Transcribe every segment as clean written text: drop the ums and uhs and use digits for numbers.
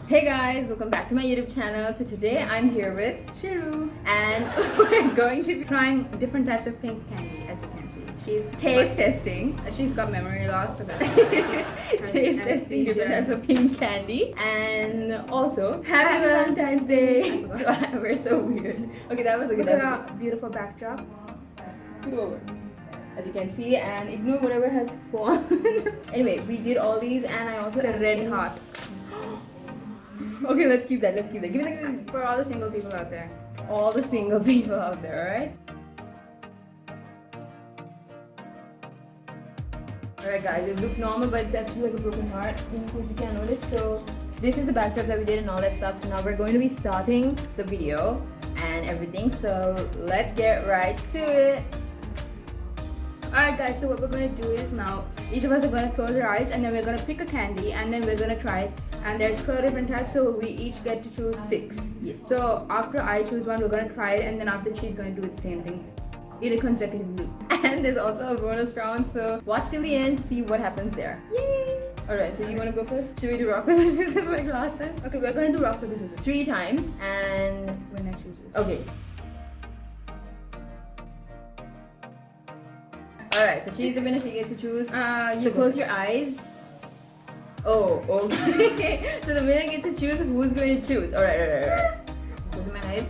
Hey guys, welcome back to my YouTube channel. So today I'm here with Shiru, and we're going to be trying different types of pink candy, as you can see. She's taste testing. She's got memory loss, so that's Taste testing different types of pink candy. And also, Happy Valentine's Day. So we're so weird. Okay, that was a good Look at episode. our beautiful backdrop. Scoot over. As you can see, and ignore whatever has fallen. Anyway, we did all these and I also It's a red heart. Okay, let's keep that. Give it a For all the single people out there. all the single people out there, alright? Alright guys, it looks normal but it's actually like a broken heart in case you can't notice. So this is the backdrop that we did and all that stuff. So now we're going to be starting the video and everything. So let's get right to it. Alright guys, so what we're going to do is now, each of us are going to close our eyes and then we're going to pick a candy and then we're going to try it. And there's 4 different types, so we each get to choose 6. Yes. So after I choose one, we're going to try it and then after she's going to do the same thing. Either consecutively. And there's also a bonus round, so watch till the end to see what happens there. Yay! Alright, so you want to go first? Should we do rock, paper, scissors like last time? Okay, we're going to do rock, paper, scissors. 3 times and... When I chooses. Okay. Alright, so she's the winner, she gets to choose. You So close your eyes. Oh, okay. So the winner gets to choose who's going to choose. Alright. Close my eyes.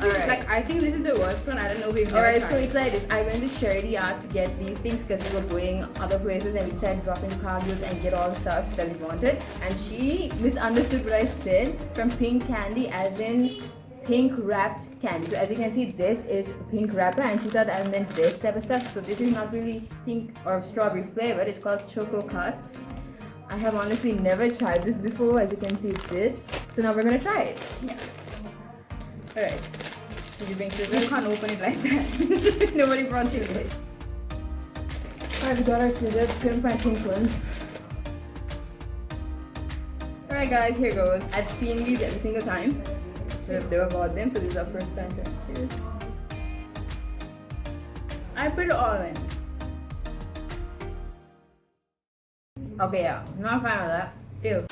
Alright. Like, I think this is the worst one. I don't know if we've never Alright, so tried. it's like this. I went to Charity Art to get these things because we were going other places and we decided to drop into Cargill's and get all the stuff that we wanted. And she misunderstood what I said from pink candy as in pink wrapped candy. So as you can see, this is a pink wrapper and she thought I meant this type of stuff. So this is not really pink or strawberry flavored. It's called Choco Cuts. I have honestly never tried this before. As you can see, it's this. So now we're gonna try it. Yeah. Alright. Did you bring You scissors? can't open it like that. Nobody brought scissors. Alright, we got our scissors. Couldn't find pink ones. Alright guys, here goes. I've seen these every single time. But I've never bought them, so this is our first time to cheers. I put it all in. Okay, yeah. I'm not fine with that. Ew.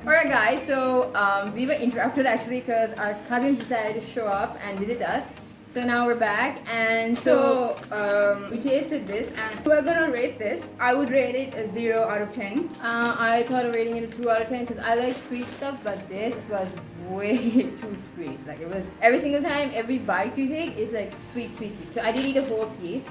Alright guys, so we were interrupted actually because our cousins decided to show up and visit us. So now we're back and So, we tasted this and we're gonna rate this. I would rate it a 0 out of 10. I thought of rating it a 2 out of 10 because I like sweet stuff, but this was way too sweet. Like it was every single time, every bite you take is like sweet. So I did eat a whole piece.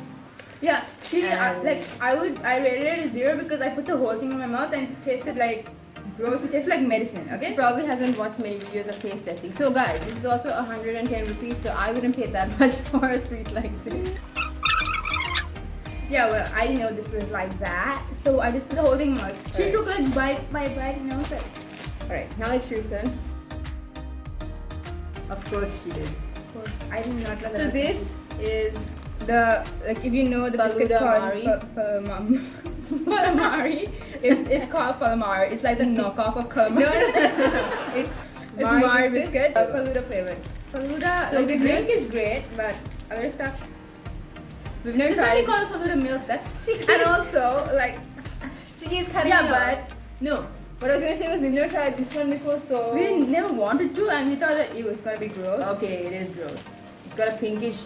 Yeah, And- I rated it a 0 because I put the whole thing in my mouth and it tasted like gross. It tasted like medicine, She okay? probably hasn't watched many videos of taste testing. So guys, this is also 110 rupees, so I wouldn't pay that much for a sweet like this. Yeah, well, I didn't know this was like that, so I just put the whole thing in my mouth. She Alright. took like bite by bite and I was like, Alright, now it's Shru's turn. Of course she did. of course, I did not know that. So this is the, like, if you know the biscuit Faluda called Mari. calamari, it's called calamari. It's like the knockoff of calamari. no. It's It's Mari biscuit, Faluda flavored. Faluda, So like, the we drink drink- is great, but other stuff. We've never It's only tried. called Faluda milk. That's Chicky. and also like Chicky is cutting yeah, me off. but No. What I was gonna say was we've never tried this one before, so we never wanted to, and we thought that ew, it's gonna be gross. okay, it is gross. It's got a pinkish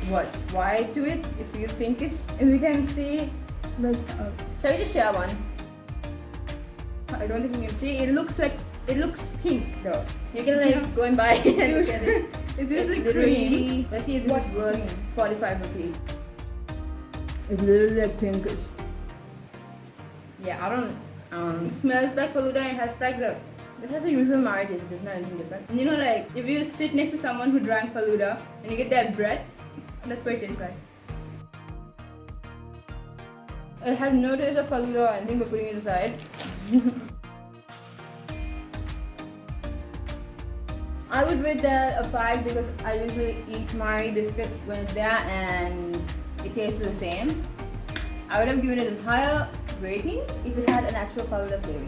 what? White to it. It feels pinkish. And we can see. Shall we just share one? I don't think you can see. It looks pink though. You can like go and buy it and It's get it. usually, it's usually literally- cream. Let's see if this What is worth cream? 45 rupees. It's literally like pinkish. Yeah, I don't. It smells like Faluda and it has like the. It has a usual Mari taste. It does not anything different. You know, like if you sit next to someone who drank Faluda and you get that breath, that's what it tastes like. It has no taste of Faluda or anything. We're putting it aside. I would rate that a 5 because I usually eat Mari biscuit when it's there and it tastes the same. I would have given it a higher rating if it had an actual Faluda flavor.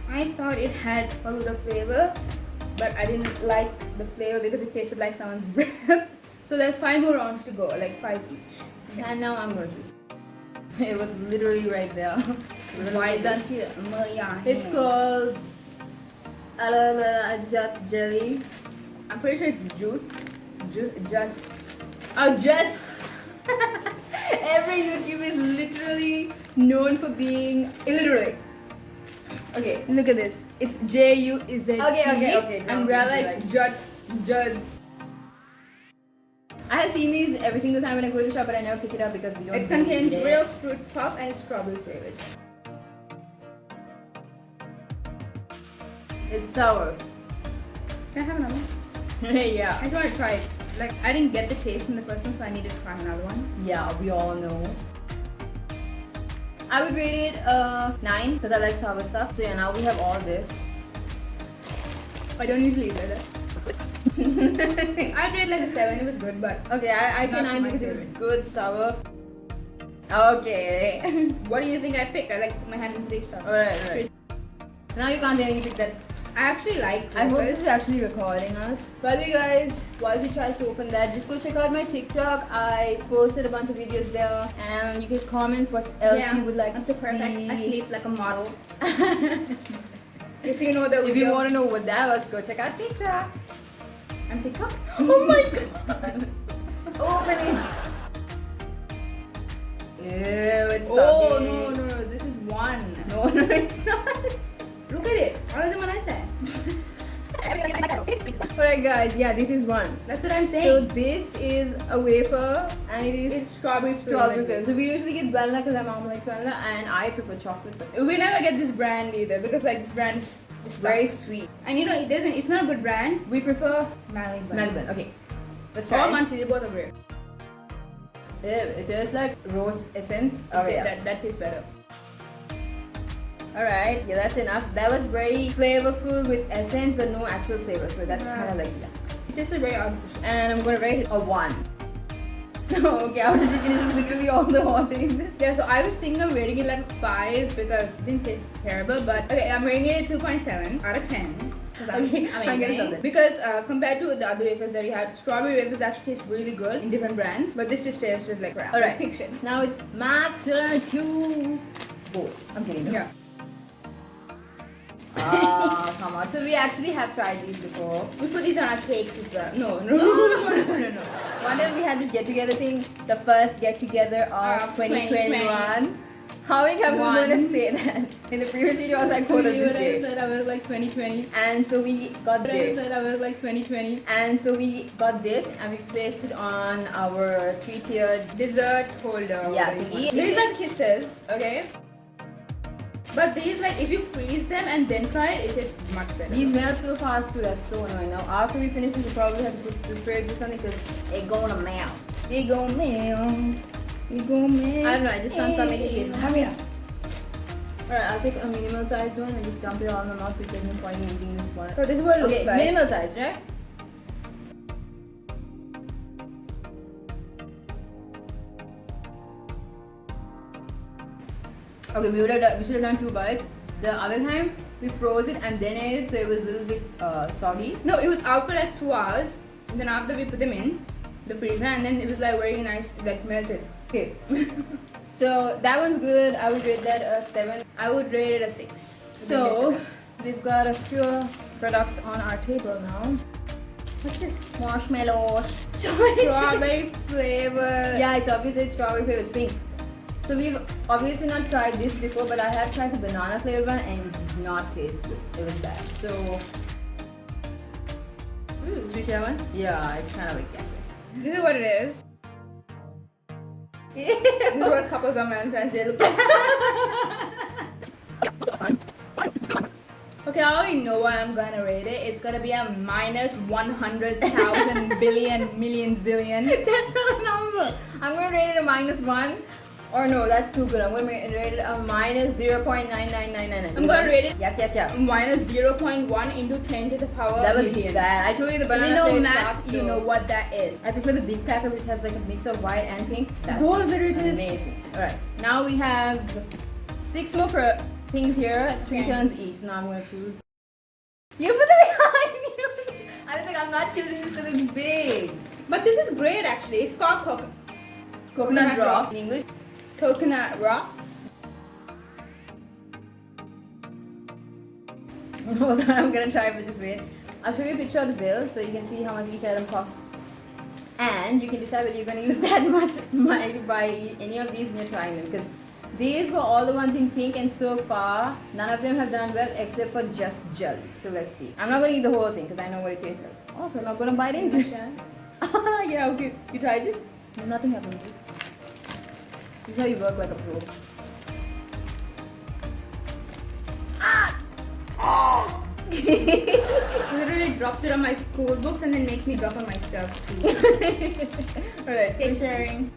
I thought it had Faluda flavor, but I didn't like the flavor because it tasted like someone's breath. So there's 5 more rounds to go, like 5 each. And now I'm going to choose. It was literally right there. Why don't you move your hand? It's called Just Jelly. I'm pretty sure it's Jutes. Just. Oh, just. Every YouTuber is literally known for being illiterate. Okay, Look at this. It's J-U-Z-T. Okay. And we're like Juts. I have seen these every single time when I go to the shop, but I never pick it up because we don't. It contains real fruit puff and it's strawberry flavored. It's sour. Can I have another one? Yeah. I just want to try it. Like, I didn't get the taste from the first one, so I need to try another one. Yeah, we all know. I would rate it 9 because I like sour stuff. So yeah, now we have all this. I don't usually do that. I'd rate like a 7. It was good, but Okay, I say Not 9 my because it was favorite. good sour. Okay. what do you think I picked? I like put my hand in 3 stuff. Alright. Now you can't tell me pick that. I actually like I hope Wafers. this is actually recording us. By the way guys, while he tries to open that, just go check out my TikTok. I posted a bunch of videos there and you can comment what else you would like I'm to so perfect. see. I sleep like a model. If you know the If you video, want to know what that was, go check out TikTok. I'm TikTok. Oh my god. Open it. Ew, it's Oh soggy. no, this is one. No, it's not. Look at it. All of them are like that. Alright guys, yeah, this is one. That's what I'm So saying. this is a wafer and it is It's strawberry strawberry flavored. flavor. So we usually get vanilla because my mom likes vanilla and I prefer chocolate. But We never get this brand either because like this brand is it's very sucks. sweet. And you know it doesn't. It's not a good brand. We prefer Malibu. Melbourne. Okay, let's Or try it. Munchie, both are great. It tastes like rose essence. Oh Okay, yeah. that tastes better. Alright, yeah, that's enough. That was very flavorful with essence but no actual flavor. So that's Right. kind of like that. It tastes very artificial. And I'm gonna rate it a 1. Okay, how did you finish? This literally all the hot things. Yeah, so I was thinking of rating it like a 5 because it didn't taste terrible, but okay, I'm rating it 2.7 out of 10. 'Cause I'm Okay, I'm gonna amazing. tell them. Because compared to the other wafers that we had, strawberry wafers actually taste really good in different brands, but this just tastes just like crap. Alright. Pig shit. Now it's my turn to go. I'm kidding. No? Yeah. Ah, come on. So we actually have tried these before. We put these on our cakes as well. No. No. One day we had this get together thing, the first get together of 2021. How many times are we going to say that? In the previous video, I was like, quote of this day. said I was like 2020. And so we got this. said I was like 2020. And so we got this and we placed it on our 3-tiered. Dessert holder. Yeah, whatever you thingy. want. These are kisses, okay? But these, like, if you freeze them and then try it, it tastes much better. These melt so fast too, that's so annoying. Now after we finish this, we probably have to put the fridge or something because it's gonna melt. It gon' melt. It gon' melt. I don't know, I just can't stop making faces. Hurry up. Alright, I'll take a minimal sized one and just dump it all in my mouth because there's no point in eating this one. So this is what it Okay, looks like. minimal size, right? Okay, we should have done 2 bites. The other time we froze it and then ate it, so it was a little bit soggy. No, it was out for like 2 hours. And then after we put them in the freezer, and then it was like very nice, like melted. Okay, so that one's good. I would rate that a 7. I would rate it a 6. So we've got a few products on our table now. What's this? Marshmallows. Strawberry flavor. Yeah, it's obviously it's strawberry flavor. It's pink. So we've obviously not tried this before, but I have tried the banana flavor one and it did not taste good. It was bad. So Ooh. should we try one? Yeah, it's kind of like that. This is what it is. This is what couples on Valentine's Day look like. Okay, I already know what I'm gonna rate it. It's gonna be a minus 100,000 billion million zillion. That's not a number. I'm gonna rate it a -1. Or no, that's too good. I'm gonna rate it a minus 0.99999. I'm gonna rate it- Yeah. Minus 0.1 into 10 to the power That was million. bad. I told you the If you banana know flavor math, sucks, you so- know what that is. I prefer the big packer which has like a mix of white and pink. That's Those are it is. amazing. Alright, now we have 6 more things here, 3 Okay. turns each. Now I'm gonna choose. You put it behind you. I was like, I'm not choosing this because it's big. But this is great actually. It's called Coconut drop in English. coconut rocks. Hold on, I'm gonna try it, just wait. I'll show you a picture of the bill so you can see how much each item costs. And you can decide whether you're gonna use that much money to buy any of these when you're trying them. Because these were all the ones in pink, and so far, none of them have done well except for just jelly. So let's see. I'm not gonna eat the whole thing because I know what it tastes like. Also, I'm not gonna bite into it. Yeah, okay. You tried this? Nothing happened to this. This is how you work like a pro. Literally drops it on my school books and then makes me drop on myself too. Alright, Thanks for sharing.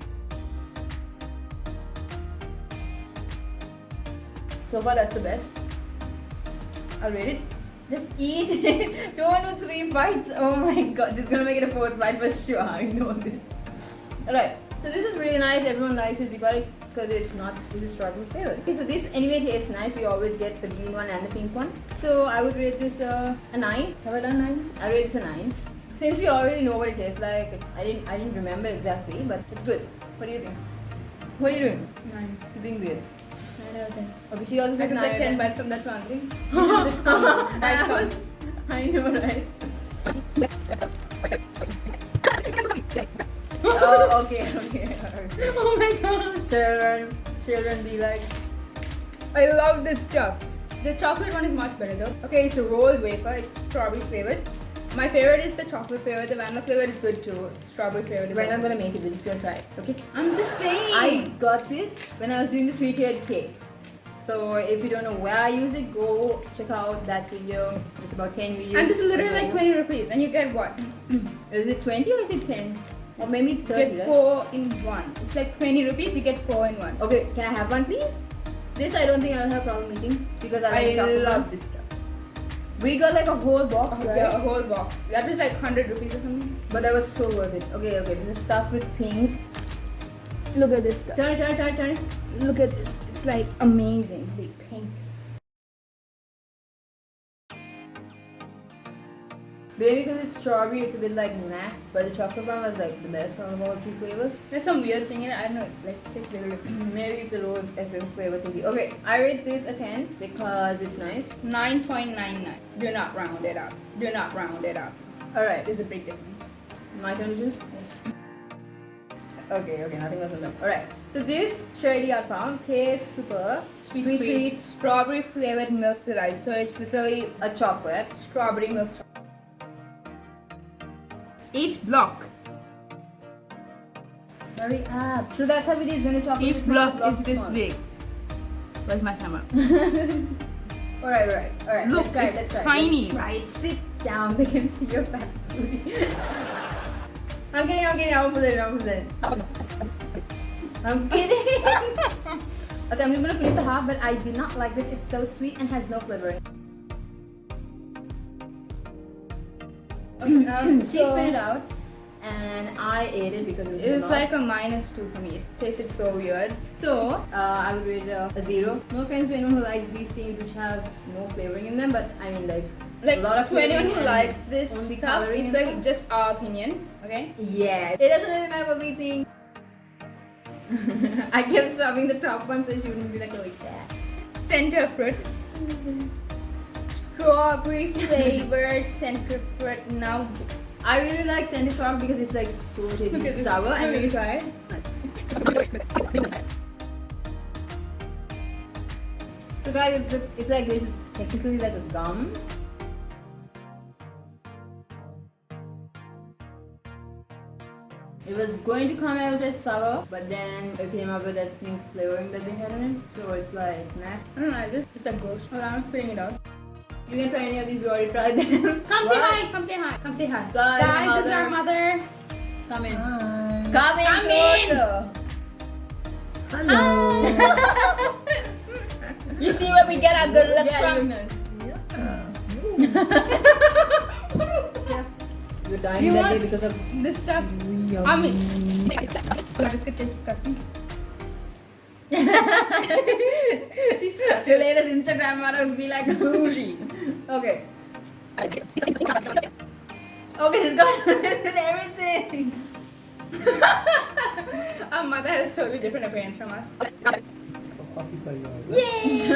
so far that's the best. I'll rate it. Just eat it. Don't do 3 bites. Oh my god, just gonna make it a 4th bite for sure. I know this. Alright, so this is really nice. Everyone likes it. We got it because it's not really strawberry flavored. Okay, so this anyway tastes nice. We always get the green one and the pink one. So I would rate this a 9. Have I done 9? I rate this a 9. Since we already know what it tastes like, I didn't remember exactly, but it's good. What do you think? What are you doing? 9. You're being weird. 9 out of 10. Okay, she also I says took 9. like 10 bites from that one thing. That counts. I know, right? Oh, okay. Oh my god. Children be like, I love this stuff. The chocolate one is much better though. Okay, it's a rolled wafer. It's strawberry flavored. My favorite is the chocolate flavor. The vanilla flavor is good too. Strawberry flavored is we're not also gonna make it, we're just gonna try it, okay? I'm just saying. I got this when I was doing the 3-tiered cake. So if you don't know where I use it, go check out that video. It's about 10 videos. And this is literally like 20 rupees and you get what? Is it 20 or is it 10? Or maybe it's You 30, get right? 4 in 1. It's like 20 rupees, you get 4 in 1. Okay, can I have one please? This I don't think I'll have problem eating because I like I chocolate. love this stuff. We got like a whole box, right? Yeah, a whole box. That was like 100 rupees or something. But that was so worth it. Okay, this is stuffed with pink. Look at this stuff. Turn it. Look at this. It's like amazingly pink. Maybe because it's strawberry, it's a bit like meh. But the chocolate one was like the best out of all 3 flavors. There's some weird thing in it. I don't know. Like it tastes very different. Maybe it's a rose essence flavor thingy. Okay, I rate this a 10 because it's nice. 9.99. Do not round it up. Do not round it up. Alright, There's a big difference. my turn to choose? Okay, nothing else on them. Alright, so this Shirley I found tastes super Sweet treat. Strawberry flavored milk delight. So it's literally a chocolate. strawberry milk. Each block. Hurry up. So that's how it is when the chocolate Each is small, block the is this small. big. Where's my camera? Alright. Look, Let's try it. tiny. Let's try it. Sit down. They can see your fat booty. I'm kidding. I'll put it. I'm kidding. Okay, I'm just gonna finish the half, but I do not like this. It's so sweet and has no flavoring. She spit it out, and I ate it because It was like a -2 for me. It tasted so weird. So, I would rate it a 0. No offense to anyone who likes these things which have no flavoring in them, but I mean like Like a lot of to anyone flavoring who and likes this only stuff, calories it's and like stuff. just our opinion, okay? Yeah, it doesn't really matter what we think. I kept stopping the top one so she wouldn't be like that. Center fruit. Strawberry flavored center fruit. Now, I really like Sandy Rock because it's like so tasty, Look at it's this. sour, and Look when at you this. try it, so guys, it's like this is technically like a gum. It was going to come out as sour, but then it came up with that pink flavoring that they had in it. So it's like, nah. I don't know. It's like gross. Hold on, I'm spitting it out. You can try any of these. We already tried them. Come What? say hi. Come say hi. Come say hi. Guys, This is our mother. Come in. Hi. Come in. Come in. Closer. Hello. You see where we get our good looks Yeah, from? What was that? You're dying You that want- day because of. This stuff. Real. I mean, this could taste disgusting. She's such The a latest Instagram models be like bougie. Okay. Okay, she's got with everything. Our mother has totally different appearance from us. Coffee for you. Yay!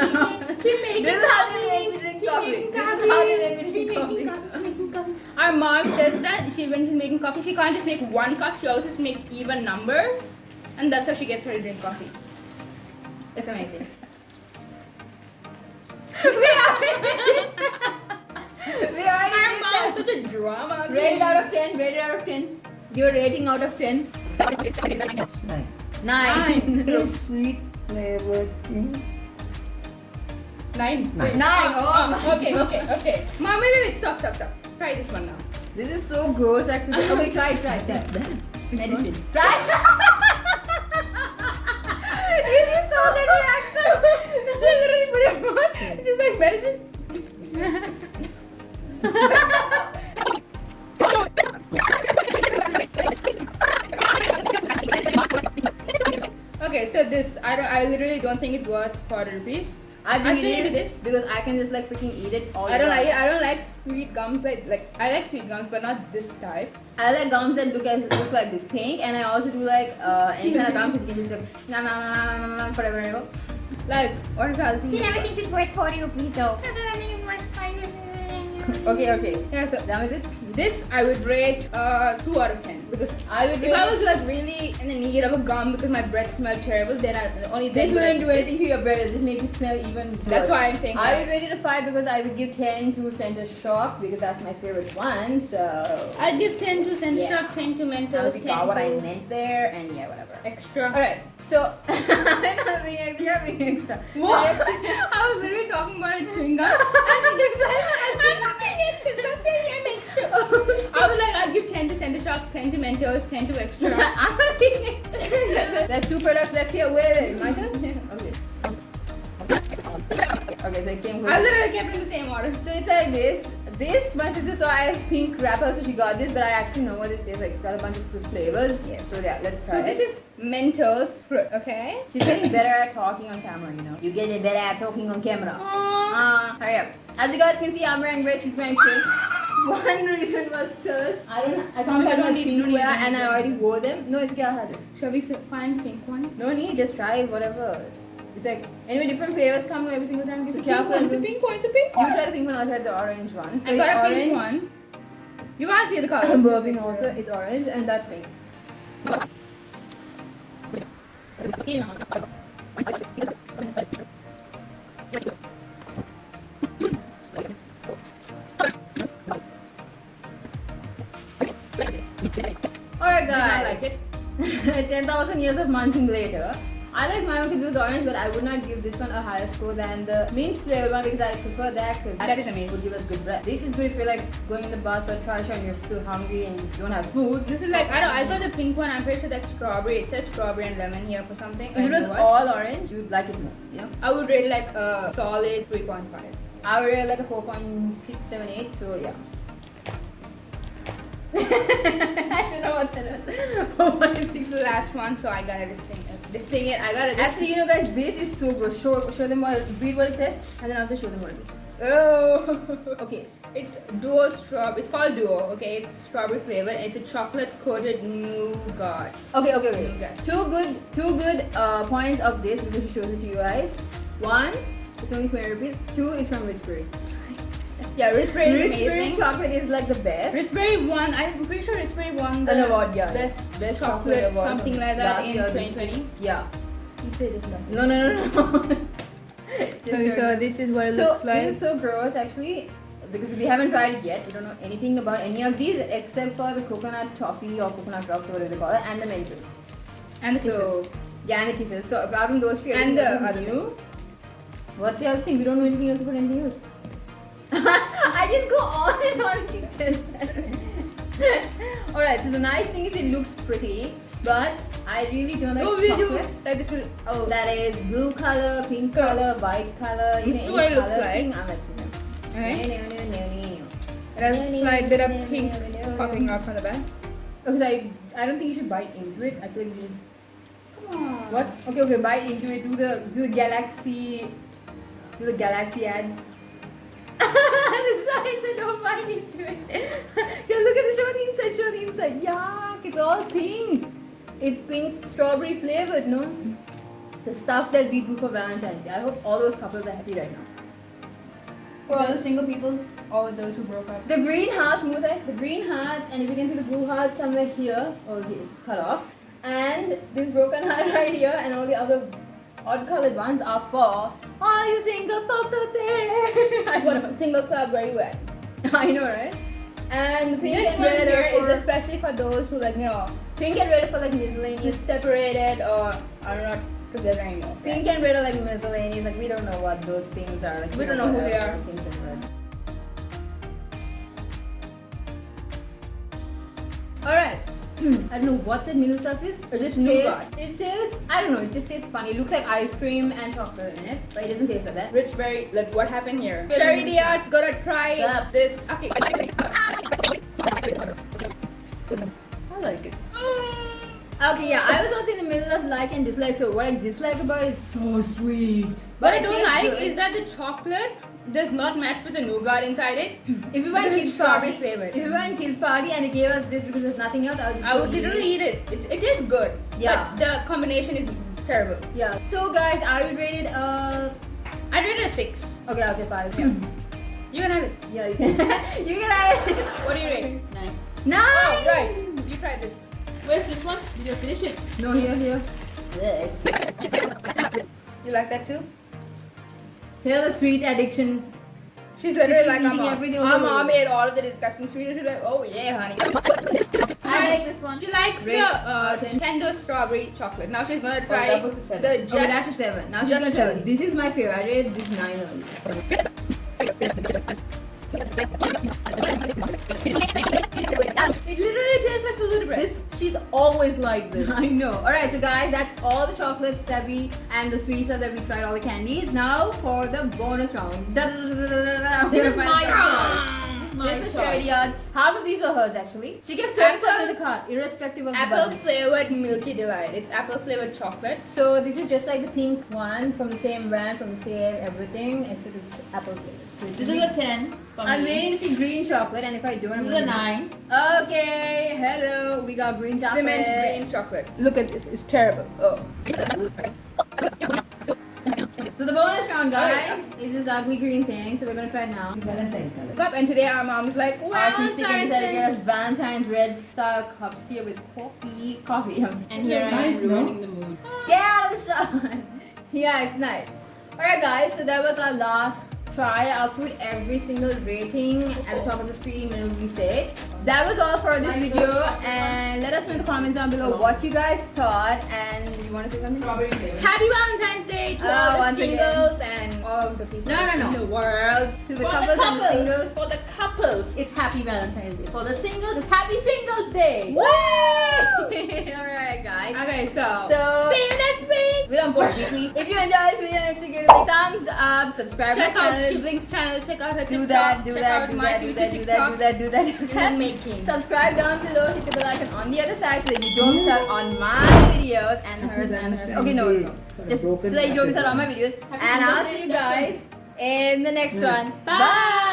She's making This is how coffee. they make me drink She's coffee. making This is coffee. how they make me She's drink making coffee. making coffee. Our mom says that when she's making coffee, she can't just make one cup. She also has to make even numbers, and that's how she gets her to drink coffee. It's amazing. We already Our did mom is that. such a drama Rate it queen. out of 10. Rate it out of 10. Give a rating out of 10. Nine. 9. A sweet flavored thing. 9. Nine. 9. Oh. Okay. Mom, wait. Stop. Try this one now. This is so gross actually. Okay, try. Medicine. Try. Did you saw that reaction? She literally put it on. Just like medicine. Okay, so this I literally don't think it's worth 40 rupees. I I think think it it is is. because I can just like freaking eat it all I don't day. like it. I don't like sweet gums like I like sweet gums but not this type. I like gums that look like this pink, and I also do like any kind of gum because you can just like nom nom nom nom nom nom forever and ever. Like what is the other thing? She never thinks it's worth 40 rupees though. Okay. Yeah, so Done with it? this I would rate 2 out of 10 because I would if I was like really in the need of a gum because my breath smelled terrible, then only This then would I wouldn't do anything to your breath. This makes you smell even worse. That's why I'm saying I that. would rate it a 5 because I would give 10 to Center Shock because that's my favorite one. So I'd give 10 to Sense Yeah. Shock, 10 to I Mentos, already 10 got what I to meant there, and yeah, whatever. extra. Alright, so I'm not being extra, you're being extra. What? I was literally talking about a chewing gum and she's like, I'm not being extra, stop saying I'm extra. I was like, I'd give 10 to Center Shock, 10 to Mentos, 10 to extra. I'm not being extra. There's 2 products left here. Wait, my turn? Yes. Okay, so it came I literally kept in the same order. So it's like this. This, my sister saw as pink wrapper, so she got this, but I actually know what this tastes like. It's got a bunch of fruit flavors. Yes. So yeah, let's try So this is Mentos fruit, okay? She's getting better at talking on camera, you know. You're getting better at talking on camera. Hurry up. As you guys can see, I'm wearing red, she's wearing pink. One reason was because I can't don't find need- pink don't need- wear, don't and need- I already wore them. No, it's okay, I'll have this. Shall we find pink one? No need, just try whatever. It's like, anyway, different flavors come every single time. Be careful. It's a pink one, it's a pink You one. try the pink one, I'll try the orange one. So I got it's a pink orange. one. You can't see the color. Bourbon also, it's orange, and that's pink. Alright Did not guys, like it. 10,000 years of munching later. I like my one because it was orange, but I would not give this one a higher score than the mint flavored one because I prefer that because That is amazing. would give us good breath. This is good if you're like going in the bus or trash and you're still hungry and you don't have food. This is like, I got the pink one, I'm pretty sure that's strawberry. It says strawberry and lemon here for something. If it You know was what? all orange, you would like it more, you know? I would rate like a solid 3.5. I would rate like a 4.678, so yeah. I don't know what that was. 4.6. This is the last one, so I gotta distinct it. I gotta Actually, you know guys, this is so good. Show them read what it says, and then after show them what it is. Oh. Okay. It's Duo strawberry. It's called Duo. Okay, it's strawberry flavored. It's a chocolate coated nougat. Okay. Nougat. Two good points of this because she shows it to you guys. One, it's only 20 rupees. 2 is from Richberry. Yeah, Richberry is Richberry amazing. chocolate is like the best. Richberry won. I'm pretty sure Richberry won the An award, yeah. best Best chocolate chocolate award something from like that last in year, 2020. Yeah. You say this one. No. Okay, so this is what it So looks like. this is so gross actually because we haven't tried it yet. We don't know anything about any of these except for the coconut toffee or coconut drops or whatever they call it, and the Mentos. And the So kisses. yeah, and the kisses. So apart from those three, And everything the else is other new. What's the other thing? We don't know anything else about anything else. I just go on and on to this. Alright, so the nice thing is it looks pretty, but I really don't like Oh, we do. chocolate. Like this will. Oh, That is blue color, pink Go. color, white color, This is any what it looks color like. thing, I'm like, okay. no. It has like bit of pink popping out from the back. Okay, so I don't think you should bite into it. I feel like you should just Come on. what? Okay, bite into it. Do the galaxy ad. This inside, so don't bite into it. Yeah, look at the show the inside, show the inside. Yuck, it's all pink. It's pink strawberry flavored, no? The stuff that we do for Valentine's Day. I hope all those couples are happy right now. For all the single people or those who broke up. The green hearts, move aside. The green hearts, and if you can see the blue heart somewhere here. Oh, it's cut off. And this broken heart right here, and all the other odd colored ones are for all you single folks out there. I got a single club very well. I know, right? And the pink This and one red here are is for, especially for those who like, you know, pink and red are for like miscellaneous. separated or are not together anymore. Pink and red are like miscellaneous. Like we don't know what those things are. Like We don't know who they are. Pink and red. All right. I don't know what that middle stuff is. It just Nougat. tastes. It tastes. I don't know. It just tastes funny. It looks like ice cream and chocolate in it, but it doesn't taste like that. Rich berry, like what happened here? Good. Sherry Diar's gonna try Stop. this. Okay. I like it. Okay, yeah. I was also in the middle of like and dislike. So what I dislike about it is so sweet. What I it don't tastes like good. is that the chocolate does not match with the nougat inside it. If you went because kids it's strawberry party, flavored. if you went kids party and they gave us this because there's nothing else, I would literally eat it. It is good. Yeah. But the combination is terrible. Yeah. So guys, I would rate it. I rate it a 6. Okay, I'll say 5. Yeah. You can have it. Yeah, you can. You can have it. What do you rate? 9. Nice. Oh, right. You try this. Where's this one? Did you finish it? No, here. Yes. You like that too? Here's the sweet addiction. She's literally She's like, eating everything our over mom here. made all of the disgusting sweet. She's like, oh yeah, honey. I like this one. She likes Rate the Nintendo strawberry chocolate. Now she's gonna try that was a 7. the Okay, that's a just. 7. Now she's just gonna tell jelly. it. This is my favorite. I rated this 9 only. It literally tastes like Fuzzy bread. She's always like this. I know. Alright, so guys, that's all the chocolates that we and the sweet stuff that we tried, all the candies. Now for the bonus round. This is my choice. This is Sherry Diar's. Half of these were hers actually. She kept throwing stuff in the cart, irrespective of the Apple budget. flavored Milky Delight. It's apple flavored chocolate. So this is just like the pink one from the same brand, from the same everything, except it's apple flavored. So it's This is a 10 for I'm me. waiting to see green chocolate, and if I don't, I'm This is a gonna- 9. Okay, hello, we got green chocolate. Cement green chocolate. Look at this. It's terrible. Oh. So the bonus round, guys, is this ugly green thing. So we're gonna try it now. Valentine color. Cup, and today our mom's like, Artistic and Valentine's decided to get Day. us Valentine's red style cups here with coffee. And here I Nice, am no? ruining the mood. Get out of the shot. Yeah, it's nice. Alright guys, so that was our last try. I'll put every single rating at the top of the screen when we say it. That was all for this video, and let us know in the comments down below what you guys thought. And you want to say something? Strawberry flavor. Happy Valentine's Day to Oh, all the once again. singles and all of the people No, no, no. in the world. To the For couples the and the couples. singles. For the couples, it's Happy Valentine's Day. For the singles, it's Happy Singles Day. Alright guys. Okay, so So- see you next week. We're on board weekly. If you enjoyed this video, make sure to give it a big thumbs up, subscribe to Check my out channel. Siblings channel. Check out her Do TikTok. that, do check that, out do my that, do future that, do TikTok that, do that, do in the that. making. Subscribe down below, hit the bell icon on the other side so that you don't miss out on my videos and hers and hers. Okay, no. Just so that you don't miss out on my videos. And I'll see you guys in the next one. Bye!